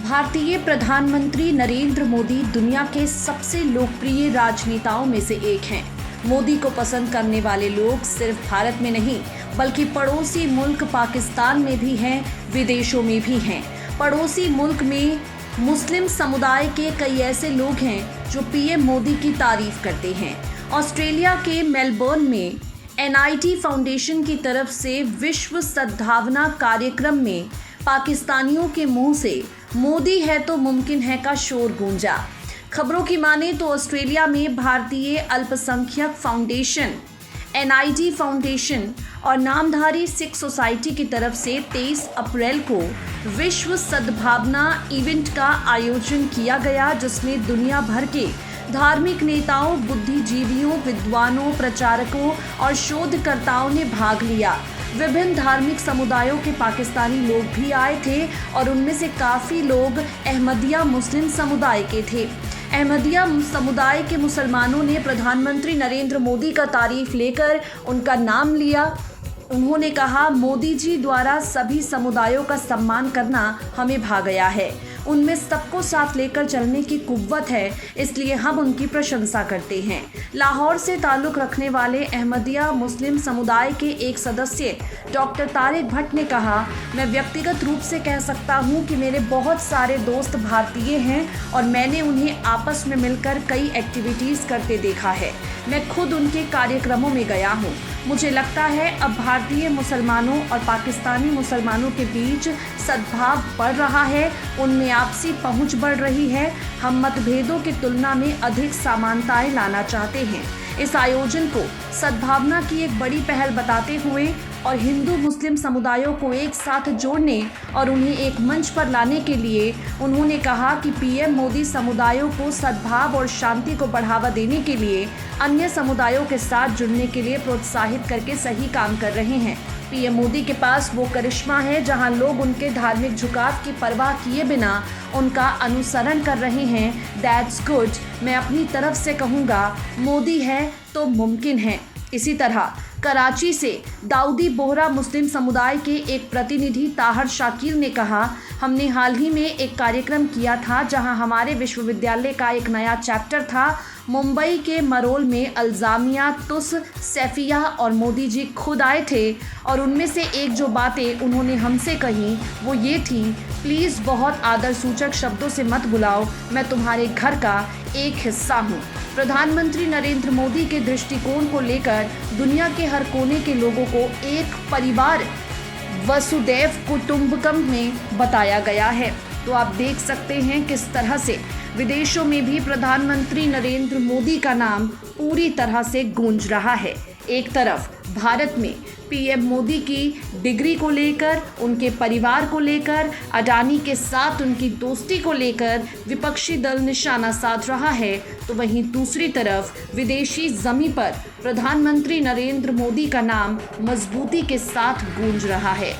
भारतीय प्रधानमंत्री नरेंद्र मोदी दुनिया के सबसे लोकप्रिय राजनेताओं में से एक हैं। मोदी को पसंद करने वाले लोग सिर्फ भारत में नहीं बल्कि पड़ोसी मुल्क पाकिस्तान में भी हैं, विदेशों में भी हैं। पड़ोसी मुल्क में मुस्लिम समुदाय के कई ऐसे लोग हैं जो पीएम मोदी की तारीफ करते हैं। ऑस्ट्रेलिया के मेलबर्न में NIT फाउंडेशन की तरफ से विश्व सद्भावना कार्यक्रम में पाकिस्तानियों के मुंह से मोदी है तो मुमकिन है का शोर गूंजा। खबरों की माने तो ऑस्ट्रेलिया में भारतीय अल्पसंख्यक फाउंडेशन NIT फाउंडेशन और नामधारी सिख सोसाइटी की तरफ से 23 अप्रैल को विश्व सद्भावना इवेंट का आयोजन किया गया, जिसमें दुनिया भर के धार्मिक नेताओं, बुद्धिजीवियों, विद्वानों, प्रचारकों और शोधकर्ताओं ने भाग लिया। विभिन्न धार्मिक समुदायों के पाकिस्तानी लोग भी आए थे और उनमें से काफ़ी लोग अहमदिया मुस्लिम समुदाय के थे। अहमदिया समुदाय के मुसलमानों ने प्रधानमंत्री नरेंद्र मोदी का तारीफ लेकर उनका नाम लिया। उन्होंने कहा, मोदी जी द्वारा सभी समुदायों का सम्मान करना हमें भा गया है। उनमें सबको साथ लेकर चलने की कुव्वत है, इसलिए हम उनकी प्रशंसा करते हैं। लाहौर से ताल्लुक़ रखने वाले अहमदिया मुस्लिम समुदाय के एक सदस्य डॉक्टर तारिक भट्ट ने कहा, मैं व्यक्तिगत रूप से कह सकता हूं कि मेरे बहुत सारे दोस्त भारतीय हैं और मैंने उन्हें आपस में मिलकर कई एक्टिविटीज़ करते देखा है। मैं खुद उनके कार्यक्रमों में गया हूं। मुझे लगता है अब भारतीय मुसलमानों और पाकिस्तानी मुसलमानों के बीच सद्भाव बढ़ रहा है, उनमें आपसी पहुंच बढ़ रही है। हम मतभेदों की तुलना में अधिक समानताएं लाना चाहते हैं। इस आयोजन को सद्भावना की एक बड़ी पहल बताते हुए और हिंदू मुस्लिम समुदायों को एक साथ जोड़ने और उन्हें एक मंच पर लाने के लिए उन्होंने कहा कि पीएम मोदी समुदायों को सद्भाव और शांति को बढ़ावा देने के लिए अन्य समुदायों के साथ जुड़ने के लिए प्रोत्साहित करके सही काम कर रहे हैं। पीएम मोदी के पास वो करिश्मा है जहां लोग उनके धार्मिक झुकाव की परवाह किए बिना उनका अनुसरण कर रहे हैं। That's good. मैं अपनी तरफ से कहूँगा, मोदी है तो मुमकिन है। इसी तरह कराची से दाऊदी बोहरा मुस्लिम समुदाय के एक प्रतिनिधि ताहर शाकिर ने कहा, हमने हाल ही में एक कार्यक्रम किया था जहां हमारे विश्वविद्यालय का एक नया चैप्टर था। मुंबई के मरोल में अल्जामिया, तुस, सैफिया और मोदी जी खुद आए थे और उनमें से एक जो बातें उन्होंने हमसे कही वो ये थी, प्लीज़ बहुत आदर सूचक शब्दों से मत बुलाओ, मैं तुम्हारे घर का एक हिस्सा हूँ। प्रधानमंत्री नरेंद्र मोदी के दृष्टिकोण को लेकर दुनिया के हर कोने के लोगों को एक परिवार वसुदैव कुटुंबकम में बताया गया है। तो आप देख सकते हैं किस तरह से विदेशों में भी प्रधानमंत्री नरेंद्र मोदी का नाम पूरी तरह से गूंज रहा है। एक तरफ भारत में पीएम मोदी की डिग्री को लेकर, उनके परिवार को लेकर, अडानी के साथ उनकी दोस्ती को लेकर विपक्षी दल निशाना साध रहा है, तो वहीं दूसरी तरफ विदेशी ज़मीं पर प्रधानमंत्री नरेंद्र मोदी का नाम मजबूती के साथ गूंज रहा है।